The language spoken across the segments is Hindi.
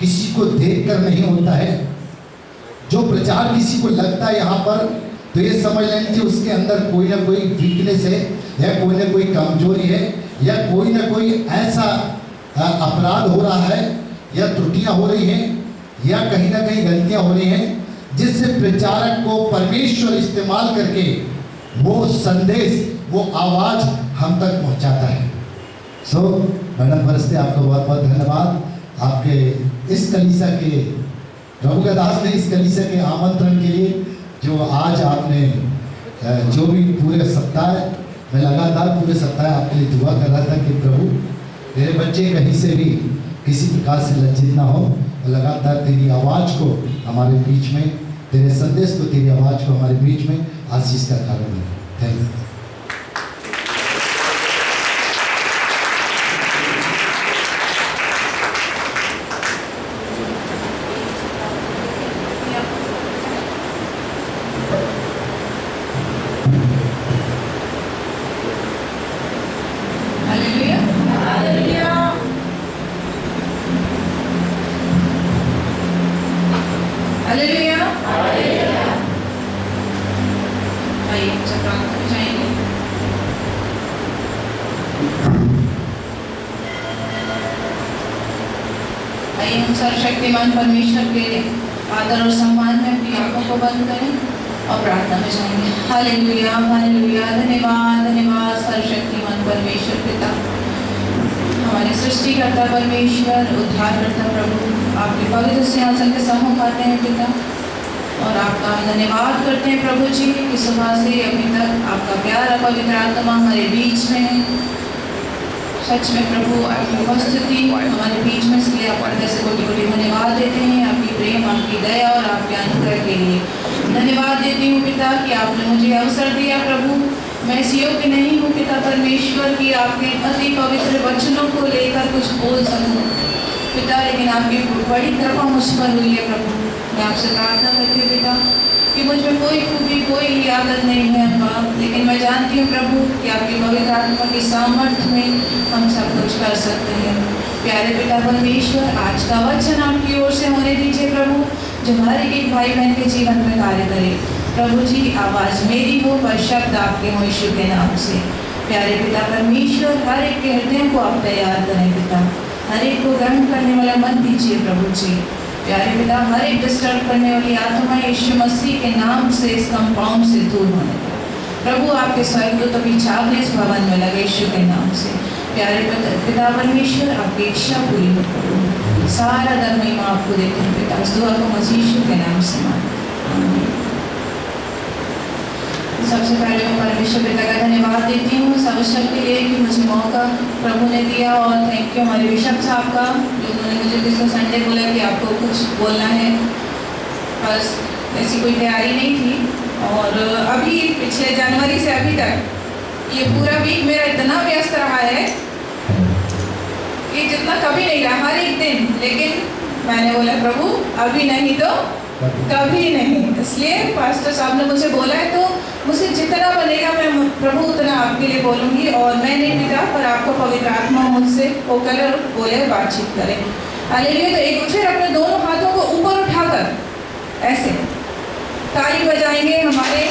किसी को देखकर नहीं होता है। जो प्रचार किसी को लगता है यहाँ पर, तो ये समझ लें कि उसके अंदर कोई ना कोई वीकनेस है, या कोई ना कोई कमजोरी है, या कोई ना कोई ऐसा अपराध हो रहा है, या त्रुटियां हो रही हैं, या कहीं ना कहीं गलतियां हो रही हैं, जिससे प्रचारक को परमेश्वर इस्तेमाल करके वो संदेश, वो आवाज हम तक पहुंचाता है। सो मैडम फरिश्ते, आपका बहुत बहुत धन्यवाद। आपके इस कलीसिया के प्रभु का दास ने इस कलीसिया के आमंत्रण के लिए, जो आज आपने जो भी पूरे सप्ताह, मैं लगातार पूरे सप्ताह आपके लिए दुआ कर रहा था कि प्रभु तेरे बच्चे कहीं से भी किसी प्रकार से लज्जित ना हो, और लगातार तेरी आवाज़ को हमारे बीच में, तेरे संदेश को, तेरी आवाज़ को हमारे बीच में आशीष का कारण है। Thank you. सर्वशक्तिमान परमेश्वर के आदर और सम्मान में अपनी आंखों को बंद करें और प्रार्थना में जाएंगे। Hallelujah, hallelujah. धन्यवाद, धन्यवाद सर्वशक्तिमान परमेश्वर पिता, हमारे सृष्टिकर्ता परमेश्वर, उद्धारकर्ता प्रभु, आपके पवित्र सिंहासन के सम्मुख आते हैं पिता, और आपका धन्यवाद करते हैं प्रभु जी कि सुबह से अभी तक आपका प्यारा पवित्र आत्मा हमारे बीच में है। सच में प्रभु आपकी उपस्थिति हमारे बीच में, इसलिए आप पर्दे से कोटि कोटि धन्यवाद देते हैं, आपकी प्रेम, आपकी दया और आपके अनुग्रह के लिए धन्यवाद देती हूँ पिता कि आपने मुझे अवसर दिया प्रभु। मैं इस योग्य नहीं हूँ पिता परमेश्वर की आपके अति पवित्र वचनों को लेकर कुछ बोल सकूँ पिता, लेकिन आपकी बड़ी कृपा मुझ पर हुई है प्रभु। मैं आपसे प्रार्थना करती हूँ पिता कि मुझ में कोई खूबी, कोई आदत नहीं है बाप, लेकिन मैं जानती हूँ प्रभु कि आपकी पवित्र आत्मा की सामर्थ्य में हम सब कुछ कर सकते हैं। प्यारे पिता परमेश्वर, आज का वचन आपकी ओर से होने दीजिए प्रभु, जो हर एक भाई बहन के जीवन में कार्य करे प्रभु जी। आवाज़ मेरी हो पर शब्द आपके हो, यीशु के नाम से। प्यारे पिता परमेश्वर, हर एक के हृदय को आप तैयार करें पिता, हर एक को ग्रहण करने वाला मन दीजिए प्रभु जी। प्यारे पिता, हर एक डिस्टर्ब करने वाली आत्मा यीशु मसीह के नाम से इस कंपाउंड से दूर होने प्रभु, आपके स्वर्गदूतों की छावनी इस भवन में लगे यीशु के नाम से। प्यारे पिता परमेश्वर, आपकी इच्छा पूरी हो प्रभु। सारा धर्म आपको देते हैं पिता, इस दुआ को मसीह यीशु के नाम से मांगते। सबसे पहले मैं परमेश्वर पिता का धन्यवाद देती हूँ इस अवसर के लिए कि मुझे मौका प्रभु ने दिया, और थैंक यू हमारे बिशप साहब का, जो उन्होंने मुझे पिछले संडे बोला कि आपको कुछ बोलना है। बस ऐसी कोई तैयारी नहीं थी, और अभी पिछले जनवरी से अभी तक ये पूरा वीक मेरा इतना व्यस्त रहा है कि जितना कभी नहीं रहा, हर एक दिन। लेकिन मैंने बोला प्रभु अभी नहीं तो कभी नहीं, इसलिए पास्टर साहब ने मुझे बोला है तो मुझे जितना बनेगा मैं प्रभु उतना आपके लिए बोलूँगी, और मैं नहीं पिता पर आपको पवित्र आत्मा मुझसे होकर बोले, बातचीत करें। हालेलुया। तो एक फिर अपने दोनों हाथों को ऊपर उठाकर ऐसे ताली बजाएंगे हमारे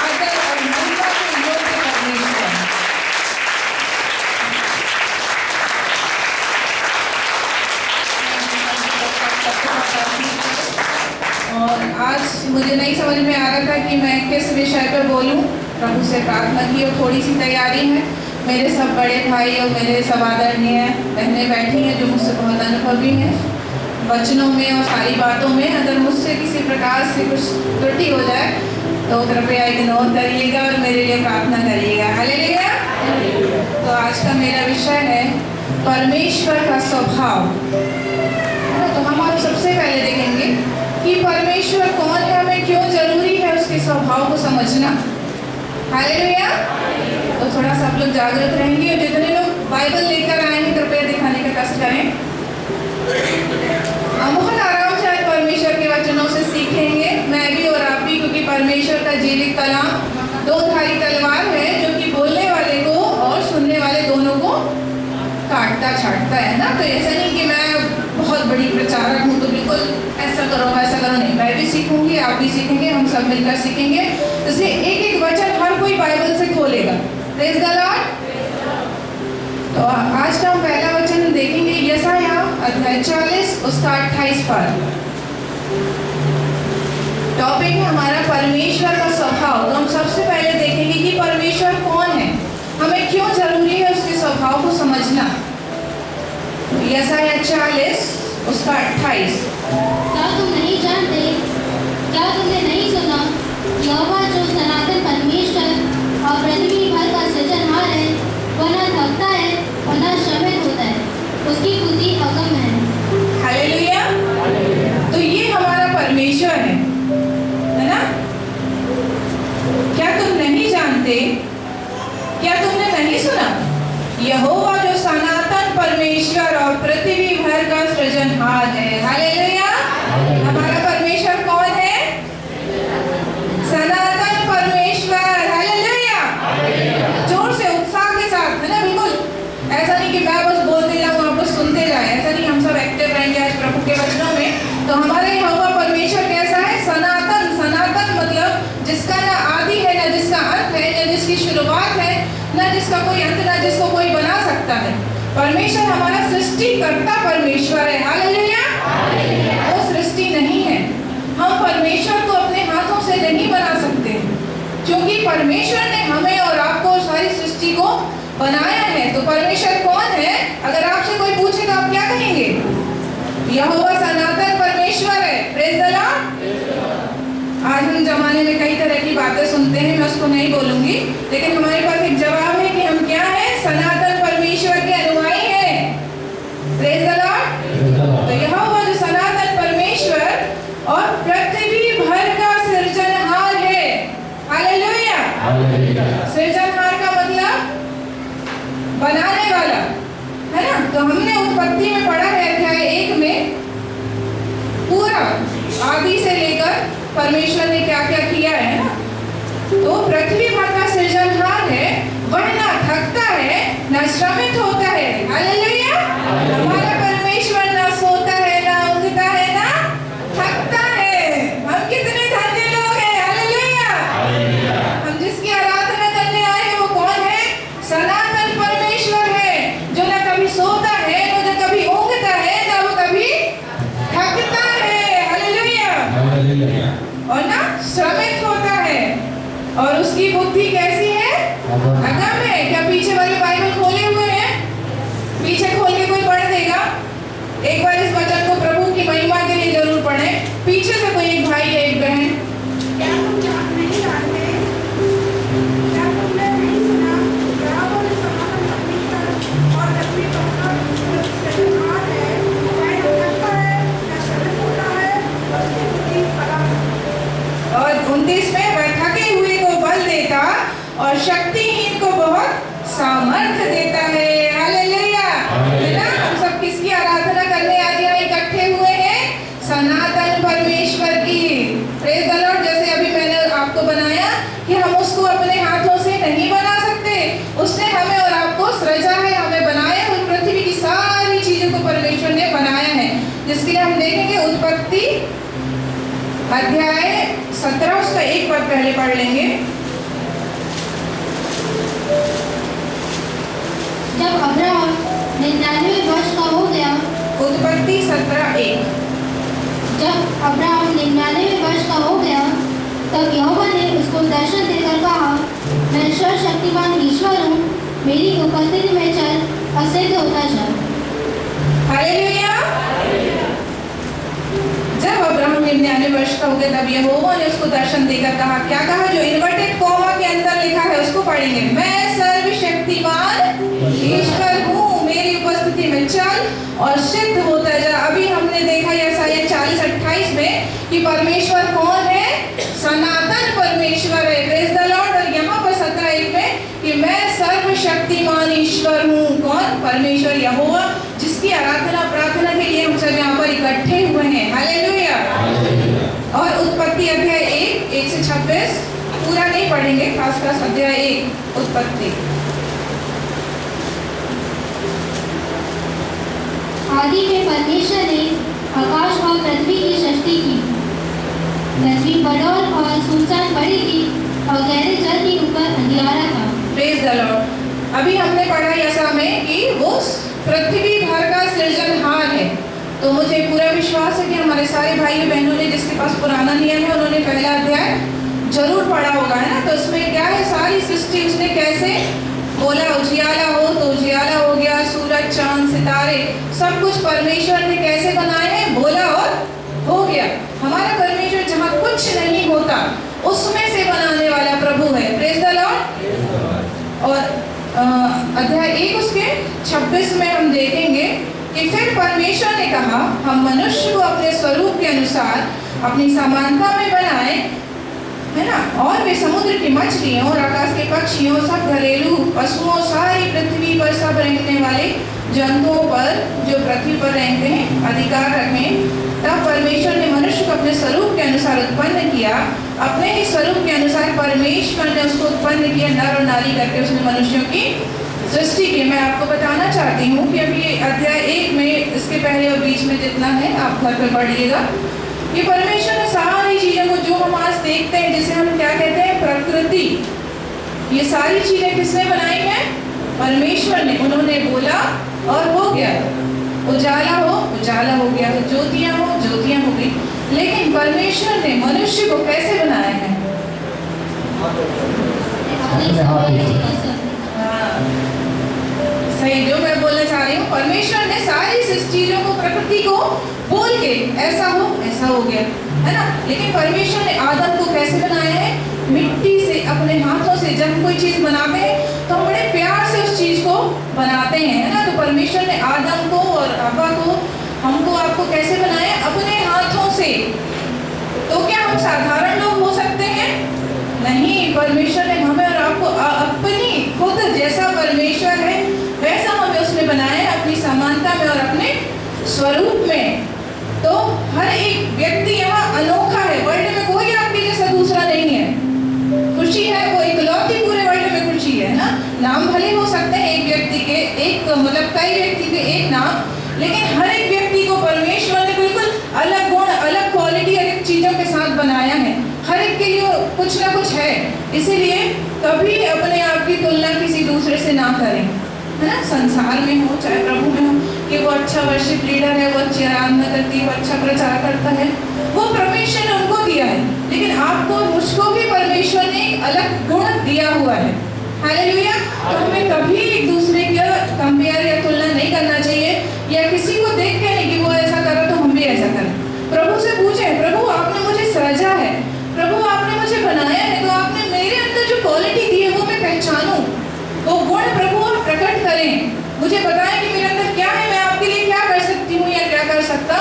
आदर और महिमा के योग्य परमेश्वर। और आज मुझे नहीं समझ में आ रहा था कि मैं किस विषय पर बोलूं। प्रभु से प्रार्थना की और थोड़ी सी तैयारी है। मेरे सब बड़े भाई और मेरे सब आदरणीय बहनें बैठी हैं जो मुझसे बहुत अनुभवी हैं वचनों में और सारी बातों में। अगर मुझसे किसी प्रकार से कुछ त्रुटि हो जाए तो कृपया इग्नोर करिएगा और मेरे लिए प्रार्थना करिएगा। हालेलुया। तो आज का मेरा विषय है परमेश्वर का स्वभाव। तो हम आप सबसे पहले देखेंगे कि परमेश्वर कौन है, हमें क्यों जरूरी है उसके स्वभाव को समझना। हालेलुया। तो थोड़ा सा आप लोग जागरूक रहेंगे, और जितने लोग बाइबल लेकर आएंगे कृपया दिखाने का कष्ट करें। बहुत आराम से आज परमेश्वर के वचनों से सीखेंगे, मैं भी और आप भी, क्योंकि परमेश्वर का जीवित कलाम दो धारी तलवार है जो कि बोलने वाले को और सुनने वाले दोनों को प्रचार छाटता है ना, तो ऐसा नहीं कि मैं बहुत बड़ी प्रचारक हूँ तो बिल्कुल ऐसा करो वैसा करो, नहीं, मैं भी सीखूंगी, आप भी सीखेंगे, हम सब मिलकर सीखेंगे। इसलिए एक एक वचन हर कोई बाइबल से खोलेगा। Praise the Lord. तो आज का हम पहला वचन देखेंगे यशायाह अध्याय 40 उसका 28 पद। टॉपिक है हमारा परमेश्वर का स्वभाव। तो हम सबसे पहले देखेंगे कि परमेश्वर कौन है, हमें क्यों जरूरी है उसके स्वभाव को समझना। यशायाह 40 उसका 28। क्या तुम नहीं जानते, क्या तुमने नहीं सुना, यहोवा जो सनातन परमेश्वर और पृथ्वी भर का सृजनहार है, वह न थकता है और न श्रमित होता है, उसकी बुद्धि अगम है। हालेलुया। तो ये हमारा परमेश्वर है ना। क्या तुम नहीं जानते, क्या तुमने नहीं सुना, यहोवा जो सनातन परमेश्वर और पृथ्वी भर का सृजनहार है। हालेलुया। हमारा परमेश्वर कौन है? सनातन परमेश्वर। हालेलुया। जोर से उत्साह के साथ, है ना, बिल्कुल ऐसा नहीं कि मैं बस बोलते जाऊं आप बस सुनते जाए, ऐसा नहीं, हम सब एक्टिव रहेंगे आज प्रभु के वचनों में। तो हमारा यहोवा परमेश्वर कैसा है? सनातन। सनातन मतलब जिसका ना आदि है, ना जिसका अंत है, ना जिसकी शुरुआत है, ना जिसका कोई अंत, ना जिसको कोई बना सकता है। परमेश्वर हमारा सृष्टिकर्ता परमेश्वर है। हालेलुया। वो सृष्टि नहीं है। हम परमेश्वर को अपने हाथों से नहीं बना सकते, क्योंकि परमेश्वर ने हमें और आपको और सारी सृष्टि को बनाया है। तो परमेश्वर कौन है? अगर आपसे कोई पूछे तो आप क्या कहेंगे? यहोवा सनातन परमेश्वर है। Praise the Lord. आज हम जमाने में कई तरह की बातें सुनते हैं, मैं उसको नहीं बोलूंगी, लेकिन हमारे पास एक जवाब है कि हम क्या हैं? सनातन परमेश्वर के अनुयायी हैं। Praise the Lord. तो यहोवा जो सनातन परमेश्वर और पृथ्वी भर का सृजनहार है। हालेलुया। सृजनहार का मतलब बनाने वाला, है ना। तो हमने उत्पत्ति में पढ़ा है अध्याय 1 में, पूरा आदि से लेकर परमेश्वर ने क्या क्या किया है ना। तो पृथ्वी भर का सृजनहार है, वह ना थकता है ना श्रमित होता है। हालेलुया। हमारा परमेश्वर ना सोता है, ना ऊँघता है, ना थकता है। हम कितने धन्य लोग हैं। हालेलुया। हम जिसकी आराधना करने आए हैं वो कौन है? सनातन परमेश्वर है, जो ना कभी सोता है, ना कभी ऊँघता है, ना वो कभी थकता है। हालेलुया। और ना श्रमित होता है। और उसकी बुद्धि कैसी है? अगम है। क्या पीछे वाले बाइबल खोले हुए हैं? पीछे खोल के कोई पढ़ देगा? एक बार इस वचन को प्रभु की महिमा के लिए जरूर पढ़ें। पीछे से कोई एक भाई या एक बहन। क्या तुम नहीं जानते, क्या तुमने नहीं सुना, यहोवा जो सनातन परमेश्वर और पृथ्वी पर का सृजनहार है, वह न थकता है न श्रमित होता है, उसकी बुद्धि अगम है। और 29 में, वह थके हुए को बल देता और शक्तिहीन को बहुत सामर्थ्य देता है। हालेलुया। है ना। हम सब किसकी आराधना करने आज यहाँ इकट्ठे हुए हैं? सनातन परमेश्वर की। Praise the Lord. जैसे अभी मैंने आपको बनाया कि हम उसको अपने हाथों से नहीं बना सकते, उसने हमें और आपको सृजा है, हमें बनाया है। पृथ्वी की सारी चीजों को परमेश्वर ने बनाया है, जिसके लिए हम देखेंगे उत्पत्ति अध्याय 17 उसका 1 पद पहले पढ़ लेंगे। जब अब्राहम 99 वर्ष का हो गया, उत्पत्ति 17:1। जब अब्राहम 99 वर्ष का हो गया, तब यहोवा ने उसको दर्शन देकर कहा, मैं सर्वशक्तिमान ईश्वर हूँ, मेरी उपस्थिति में चल और सिद्ध होता चल। हालेलुया। जब अब्राहम 99 वर्ष का हो गया, तब यहोवा ने उसको दर्शन देकर कहा, क्या कहा? जो इन्वर्टेड कॉमा के अंदर लिखा है उसको पढ़ेंगे। मैं सर्वशक्तिमान ईश्वर हूँ, मेरी उपस्थिति में चल और सिद्ध होता जा। अभी हमने देखा यशायाह 40:28 में कि परमेश्वर कौन है? सनातन परमेश्वर है। Praise the Lord. और यहाँ पर 17:1 में कि मैं सर्वशक्तिमान ईश्वर हूँ। कौन? परमेश्वर यहोवा, जिसकी आराधना प्रार्थना के लिए हम सब यहाँ पर इकट्ठे हुए हैं। हालेलुया। और उत्पत्ति अध्याय 1 से 26 पूरा नहीं पढ़ेंगे, खास अध्याय 1 उत्पत्ति। आदि में परमेश्वर ने आकाश और पृथ्वी की सृष्टि की। पृथ्वी बड़ौल और सुनसान पड़ी थी और गहरे जल के ऊपर अंधियारा था। Praise the Lord. अभी हमने पढ़ा ऐसा में कि वो पृथ्वी भर का सृजनहार है। तो मुझे पूरा विश्वास है कि हमारे सारे भाई बहनों ने, जिसके पास पुराना नियम है, उन्होंने पहला अध्याय जरूर पढ़ा होगा, है ना। तो उसमें क्या है, सारी सृष्टि उसने कैसे बोला, उजियाला हो तो उजियाला हो गया, सूरज चांद सितारे सब कुछ परमेश्वर ने कैसे बनाए हैं, बोला और हो गया। हमारा परमेश्वर जहाँ कुछ नहीं होता उसमें से बनाने वाला प्रभु है। Praise the Lord. और अध्याय 1 उसके 26 में हम देखेंगे कि फिर परमेश्वर ने कहा, हम मनुष्य को अपने स्वरूप के अनुसार अपनी समानता में बनाए, है ना, और वे समुद्र की मछलियों और आकाश के पक्षियों, सब घरेलू पशुओं, सारी पृथ्वी पर सब रहने वाले जंतुओं पर जो पृथ्वी पर रहते हैं अधिकार रखें। तब परमेश्वर ने मनुष्य को अपने स्वरूप के अनुसार उत्पन्न किया, अपने ही स्वरूप के अनुसार परमेश्वर ने उसको उत्पन्न किया, नर और नारी करके उसने मनुष्यों की सृष्टि की। मैं आपको बताना चाहती हूँ कि अभी अध्याय 1 में, इसके पहले और बीच में जितना है आप घर पर पढ़िएगा, कि परमेश्वर ने सारी चीजों को, जो हम आज देखते हैं, जिसे हम क्या कहते हैं प्रकृति, ये सारी चीजें किसने बनाई हैं, परमेश्वर ने। उन्होंने बोला और हो गया। उजाला हो, उजाला हो गया। ज्योतियां हो, ज्योतियां हो गई। लेकिन परमेश्वर ने मनुष्य को कैसे बनाया है? सही, जो मैं बोलना चाह रही हूँ, परमेश्वर ने सारी चीजों को, प्रकृति को बोल के ऐसा हो गया, है ना। लेकिन परमेश्वर ने आदम को कैसे बनाया है? मिट्टी से, अपने हाथों से। जब कोई चीज बनाते हैं तो हम बड़े प्यार से उस चीज को बनाते हैं, है ना। तो परमेश्वर ने आदम को और हव्वा को, हमको, आपको कैसे बनाया? अपने हाथों से। तो क्या हम साधारण लोग हो सकते हैं? नहीं, परमेश्वर ने हमें और आपको अपनी खुद जैसा परमेश्वर है वैसा हमें उसने बनाया, अपनी समानता में और अपने स्वरूप में। तो हर एक व्यक्ति यहाँ अनोखा है। वर्ल्ड में कोई आपके जैसा दूसरा नहीं है। खुशी है वो इकलौती पूरे वर्ल्ड में खुशी है ना। नाम भले हो सकते हैं एक व्यक्ति के, एक मतलब कई व्यक्ति के एक नाम, लेकिन हर एक व्यक्ति को परमेश्वर ने बिल्कुल अलग गुण, अलग क्वालिटी, अलग चीजों के साथ बनाया है। हर एक के लिए कुछ ना कुछ है। इसीलिए कभी अपने आप की तुलना किसी दूसरे से ना करें, है ना। संसार में हो चाहे प्रभु में हो, कि वो अच्छा वर्शिप लीडर है, वो अच्छी आराधना करती है, वो अच्छा प्रचार करता है, वो परमेश्वर ने उनको दिया है। लेकिन आपको, मुझको भी परमेश्वर ने एक अलग गुण दिया हुआ है। हालेलुया। तो हमें कभी एक दूसरे का कंपेयर या तुलना नहीं करना चाहिए, या किसी को देख के नहीं कि वो ऐसा करा तो हम भी ऐसा करें। प्रभु से पूछें, प्रभु आपने मुझे सृजा है, प्रभु आपने मुझे बनाया है, तो आपने मेरे अंदर जो क्वालिटी दी है वो मैं पहचानूं, वो गुण प्रभु आप प्रकट करें, मुझे बताएं कि मेरे अंदर क्या है, मैं आपके लिए क्या कर सकती हूँ या क्या कर सकता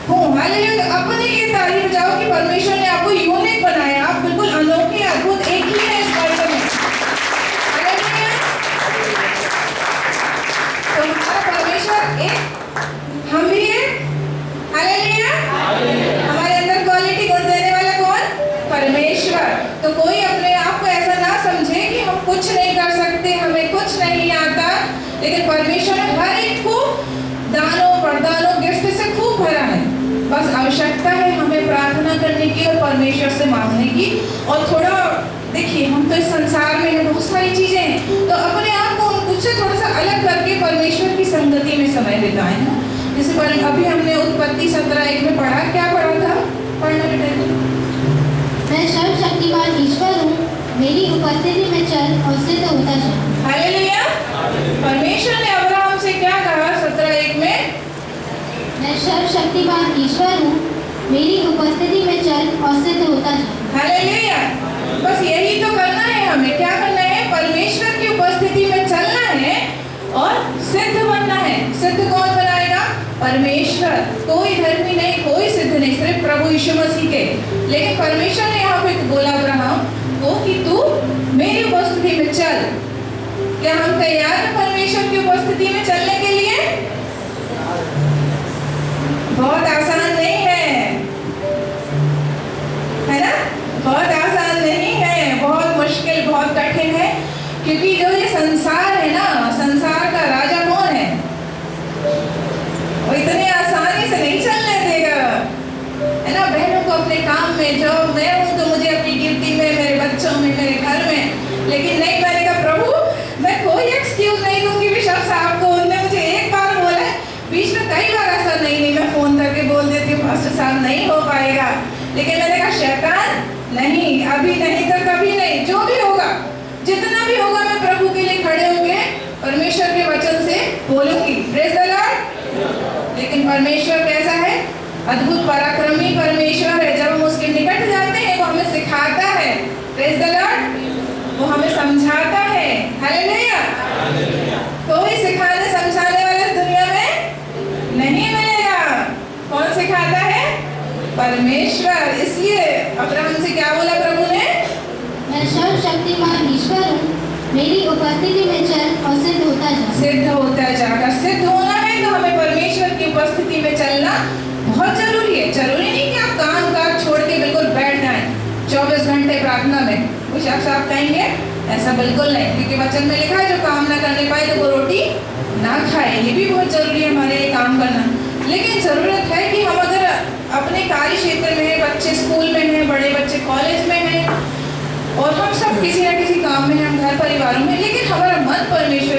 हूँ। हालेलुया। तो अपने लिए तारीफ जाओ कि परमेश्वर ने आपको यूनिक बनाया, आप बिल्कुल अनोखे, अद्भुत, एक ही है इस वर्ल्ड में। हालेलुया। तो हमारा परमेश्वर एक, हम भी है। हालेलुया। हमारे अंदर क्वालिटी गुण देने वाला कौन? परमेश्वर। तो कोई अपने आप को ऐसा ना समझे कि हम कुछ नहीं कर सकते, हमें कुछ नहीं आता। लेकिन परमेश्वर ने हर एक को दानों, वरदानों, गिफ्ट से खूब भरा है। बस आवश्यकता है हमें प्रार्थना करने की और परमेश्वर से मांगने की। और थोड़ा देखिए, हम तो इस संसार में है, बहुत सारी चीजें हैं, तो अपने आप को उससे थोड़ा सा अलग करके परमेश्वर की संगति में समय बिताएं ना। जैसे अभी हमने उत्पत्ति 17:1 में पढ़ा, क्या पढ़ा था? पढ़ना बेटा। मैं सर्वशक्तिमान ईश्वर हूँ, मेरी उपस्थिति में चल और सिद्ध होता जा। हालेलुया। परमेश्वर ने अब्राहम से क्या कहा 17:1 में? मैं सर्वशक्तिमान ईश्वर हूँ, मेरी उपस्थिति में चल और सिद्ध होता जा। हालेलुया। बस यही तो करना है हमें। क्या करना है? परमेश्वर की उपस्थिति में चलना है और सिद्ध बनना है। सिद्ध कौन बनाएगा? परमेश्वर। कोई धर्मी नहीं, कोई सिद्ध नहीं, सिर्फ प्रभु यीशु मसीह के। लेकिन परमेश्वर ने यहाँ पे बोला अब्राहम को कि तू मेरी उपस्थिति में चल। क्या हम तैयार हैं परमेश्वर की उपस्थिति में चलने के लिए? बहुत आसान नहीं है ना? बहुत आसान नहीं है, बहुत मुश्किल, बहुत कठिन है। क्योंकि जो ये संसार है ना, संसार का राजा कौन है? वो इतने बोलूंगी। Praise the Lord. लेकिन परमेश्वर कैसा है? अद्भुत पराक्रमी परमेश्वर है। जब हम उसके निकट जाते हैं वो हमें सिखाता है। Praise the Lord. वो हमें समझाता है। हालेलुया। कोई सिखाने समझाने वाला इस दुनिया में नहीं मिलेगा। कौन सिखाता है? परमेश्वर। इसलिए अब्राहम से क्या बोला प्रभु ने? मैं सर्वशक्तिमान ईश्वर हूँ, मेरी उपस्थिति में चल और सिद्ध होता जा। सिद्ध होता जाकर सिद्ध होना है तो हमें परमेश्वर की उपस्थिति में चलना बहुत जरूरी है। जरूरी नहीं कि आप काम काज छोड़ के बिल्कुल बैठ जाएं 24 घंटे प्रार्थना में। कुछ आप कहेंगे ऐसा बिल्कुल नहीं, क्योंकि वचन में लिखा है जो काम ना करने पाए तो वो रोटी ना खाए। ये भी बहुत जरूरी है हमारे लिए काम करना। लेकिन जरूरत है कि हम अगर अपने कार्य क्षेत्र में हैं, बच्चे स्कूल में हैं, बड़े बच्चे कॉलेज में हैं और हम सब किसी न किसी काम में हैं, हम घर परिवारों में, लेकिन हमारा मन परमेश्वर